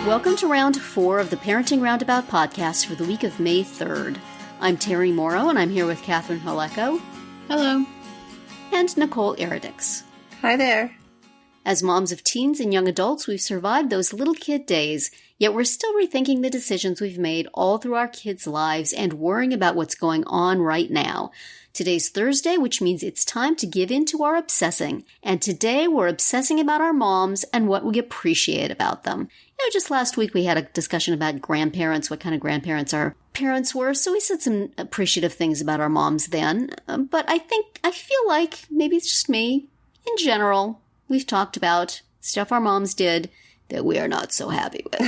Welcome to round 4 of the Parenting Roundabout podcast for the week of May 3rd. I'm Terry Morrow, and I'm here with Catherine Haleko. Hello. And Nicole Eridix. Hi there. As moms of teens and young adults, we've survived those little kid days, yet we're still rethinking the decisions we've made all through our kids' lives and worrying about what's going on right now. Today's Thursday, which means it's time to give in to our obsessing. And today we're obsessing about our moms and what we appreciate about them. Just last week we had a discussion about grandparents, what kind of grandparents our parents were. So we said some appreciative things about our moms then. But I feel like, maybe it's just me, in general, we've talked about stuff our moms did that we are not so happy with.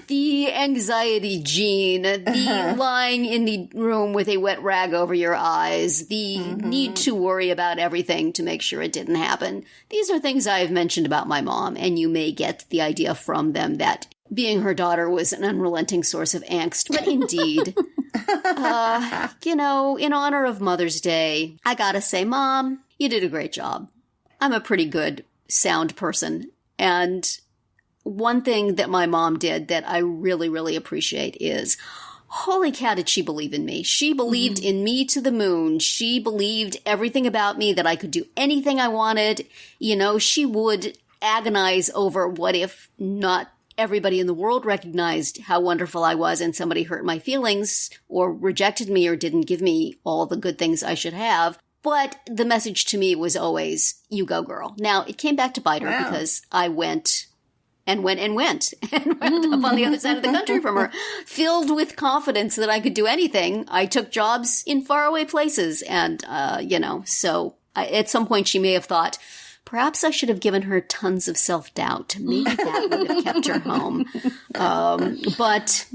The anxiety gene, the lying in the room with a wet rag over your eyes, the need to worry about everything to make sure it didn't happen. These are things I've mentioned about my mom, and you may get the idea from them that being her daughter was an unrelenting source of angst. But indeed, in honor of Mother's Day, I gotta say, Mom, you did a great job. I'm a pretty good, sound person. And one thing that my mom did that I really, really appreciate is, holy cow, did she believe in me. She believed in me to the moon. She believed everything about me, that I could do anything I wanted. She would agonize over what if not everybody in the world recognized how wonderful I was and somebody hurt my feelings or rejected me or didn't give me all the good things I should have. But the message to me was always, you go, girl. Now, it came back to bite her because I went up on the other side of the country from her, filled with confidence that I could do anything. I took jobs in faraway places. And, so at some point she may have thought, perhaps I should have given her tons of self-doubt. Maybe that would have kept her home. But,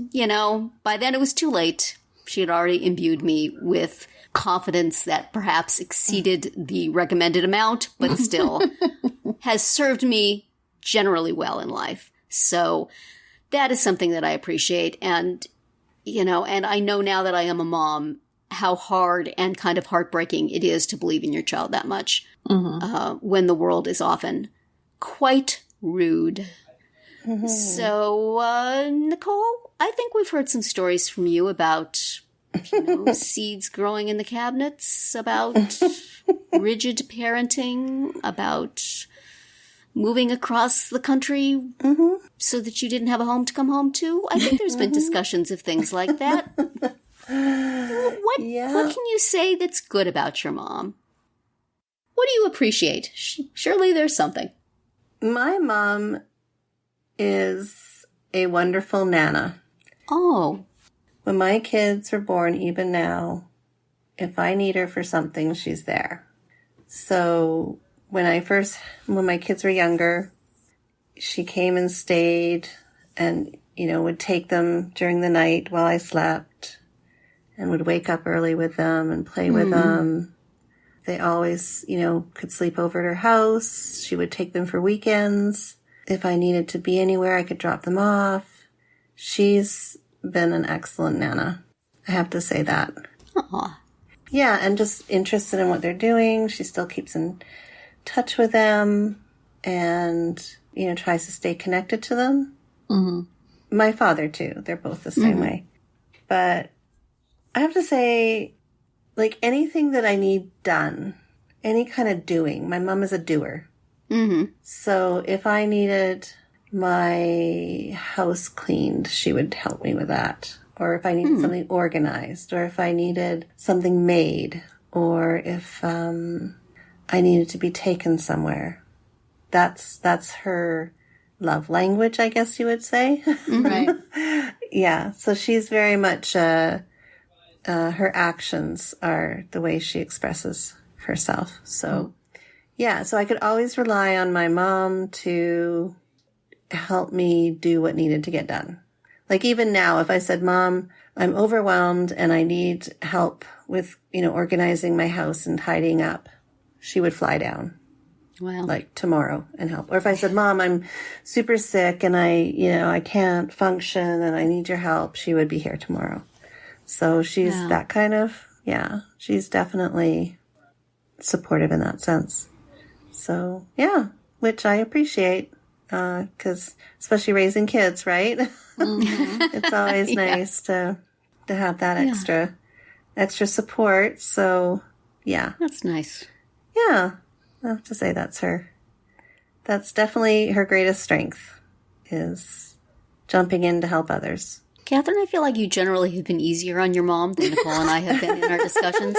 by then it was too late. She had already imbued me with confidence that perhaps exceeded the recommended amount, but still has served me generally well in life. So that is something that I appreciate. And, and I know now that I am a mom, how hard and kind of heartbreaking it is to believe in your child that much when the world is often quite rude. So, Nicole, I think we've heard some stories from you about seeds growing in the cabinets, about rigid parenting, about moving across the country so that you didn't have a home to come home to. I think there's been discussions of things like that. What can you say that's good about your mom? What do you appreciate? Surely there's something. My mom is a wonderful Nana. Oh. When my kids were born, even now, if I need her for something, she's there. So when my kids were younger, she came and stayed and, would take them during the night while I slept and would wake up early with them and play with them. They always, could sleep over at her house. She would take them for weekends. If I needed to be anywhere, I could drop them off. She's been an excellent Nana. I have to say that. Aww. Yeah, and just interested in what they're doing. She still keeps in touch with them and, tries to stay connected to them. My father, too. They're both the same way. But I have to say, like, anything that I need done, any kind of doing, my mom is a doer. So if I needed my house cleaned, she would help me with that. Or if I needed something organized, or if I needed something made, or if I needed to be taken somewhere. That's her love language, I guess you would say. Right. Yeah, so she's very much, her actions are the way she expresses herself. So, yeah, so I could always rely on my mom to help me do what needed to get done. Like even now, if I said, Mom, I'm overwhelmed and I need help with, organizing my house and tidying up, she would fly down. Wow. Like tomorrow and help. Or if I said, Mom, I'm super sick and I can't function and I need your help, she would be here tomorrow. So she's that kind of, she's definitely supportive in that sense. So, yeah, which I appreciate. because especially raising kids, right? It's always nice to have that extra support. So yeah, that's nice. Yeah, I have to say that's definitely her greatest strength, is jumping in to help others. Catherine, I feel like you generally have been easier on your mom than Nicole and I have been in our discussions.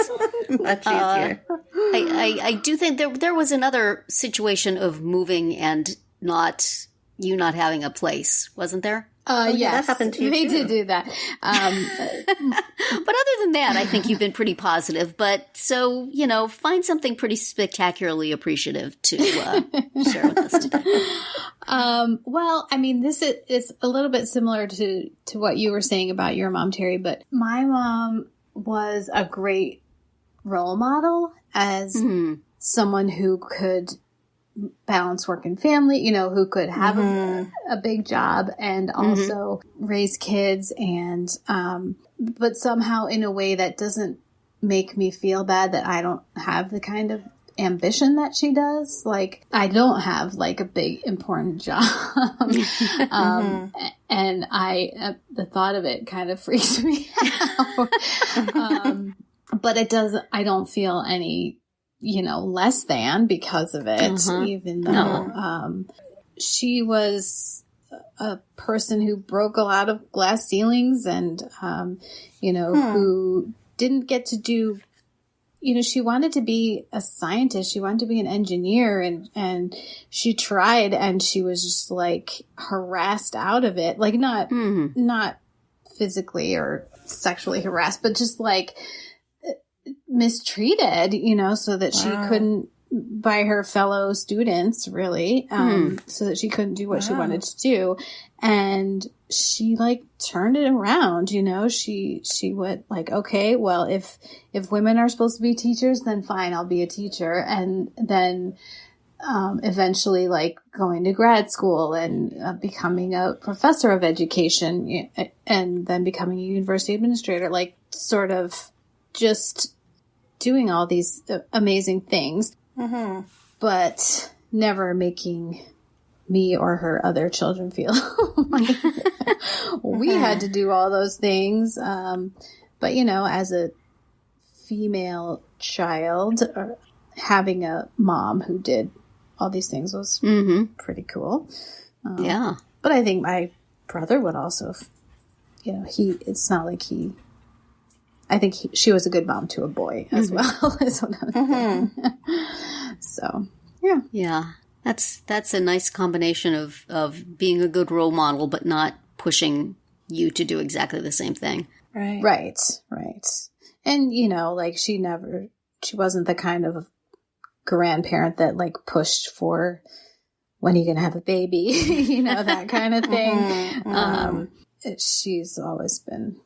Much easier. I do think there was another situation of moving and you not having a place, wasn't there? Yes, that happened to you we too. did do that. But other than that, I think you've been pretty positive. But so, find something pretty spectacularly appreciative to share with us today. Well, I mean, this is a little bit similar to what you were saying about your mom, Terry, but my mom was a great role model as someone who could balance work and family, who could have a big job and also raise kids and, but somehow in a way that doesn't make me feel bad that I don't have the kind of ambition that she does. Like, I don't have like a big important job. And the thought of it kind of freaks me out. But I don't feel any, less than because of it, even though, she was a person who broke a lot of glass ceilings and, who didn't get to do, she wanted to be a scientist. She wanted to be an engineer and she tried and she was just like harassed out of it. Like not physically or sexually harassed, but just like mistreated, so that she couldn't by her fellow students really, so that she couldn't do what she wanted to do. And she like turned it around, she went like, okay, well, if women are supposed to be teachers, then fine, I'll be a teacher. And then, eventually like going to grad school and becoming a professor of education and then becoming a university administrator, like sort of just doing all these amazing things, but never making me or her other children feel like we had to do all those things. But, as a female child, having a mom who did all these things was pretty cool. Yeah. But I think my brother would also, it's not like I think she was a good mom to a boy as well. Is what I'm saying. So, yeah. Yeah. That's a nice combination of being a good role model, but not pushing you to do exactly the same thing. Right. And, like she wasn't the kind of grandparent that like pushed for when are you going to have a baby, that kind of thing. She's always been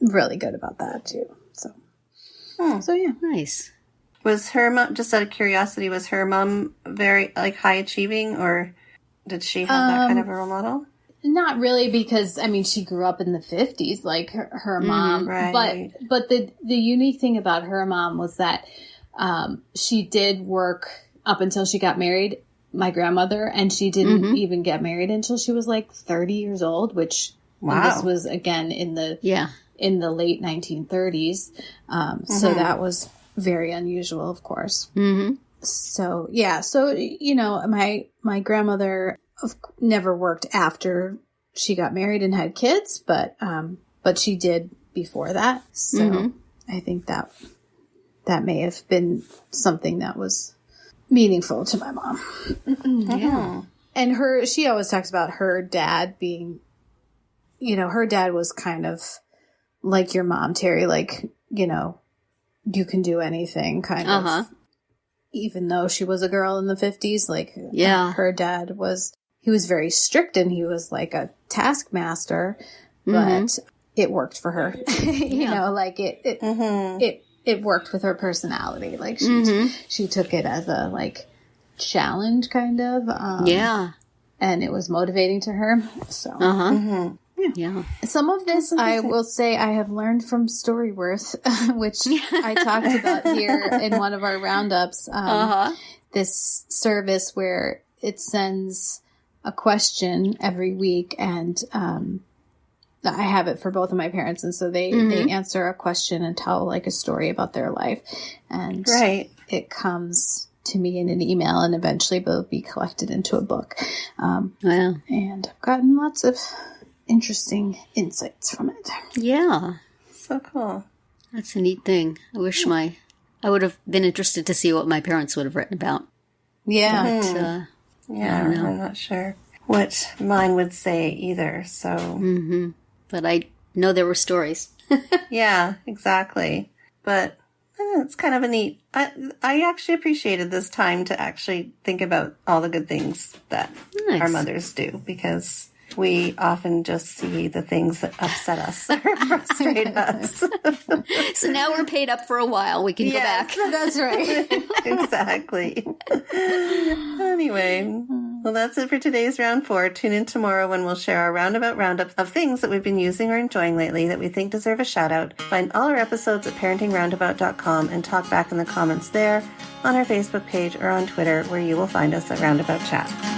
really good about that too. So yeah. Nice. Was her mom, just out of curiosity, was her mom very like high achieving, or did she have that kind of a role model? Not really, because she grew up in the 50s, like her mom. Right. But the unique thing about her mom was that she did work up until she got married, my grandmother, and she didn't even get married until she was like 30 years old, which this was again in the late 1930s. So that was very unusual, of course. So, yeah. So, my grandmother never worked after she got married and had kids, but she did before that. So I think that may have been something that was meaningful to my mom. Yeah. And she always talks about her dad being, her dad was kind of like your mom, Terry, like, you can do anything kind of, even though she was a girl in the 50s, like her dad he was very strict and he was like a taskmaster, but it worked for her, like it worked with her personality. Like she took it as a like challenge kind of, and it was motivating to her. So, Yeah. Some of this, I will say, I have learned from Storyworth, which I talked about here in one of our roundups. This service where it sends a question every week, and I have it for both of my parents, and so they answer a question and tell like a story about their life, and it comes to me in an email, and eventually will be collected into a book. And I've gotten lots of interesting insights from it. Yeah. So cool. That's a neat thing. I wish I would have been interested to see what my parents would have written about. Yeah. But, I'm not sure what mine would say either. So, but I know there were stories. yeah, exactly. But it's kind of a neat. I actually appreciated this time to actually think about all the good things that our mothers do, because we often just see the things that upset us or frustrate us. So now we're paid up for a while. We can go back. That's right. Exactly. Anyway, well, that's it for today's Round 4. Tune in tomorrow when we'll share our roundup of things that we've been using or enjoying lately that we think deserve a shout out. Find all our episodes at parentingroundabout.com and talk back in the comments there, on our Facebook page, or on Twitter, where you will find us at Roundabout Chat.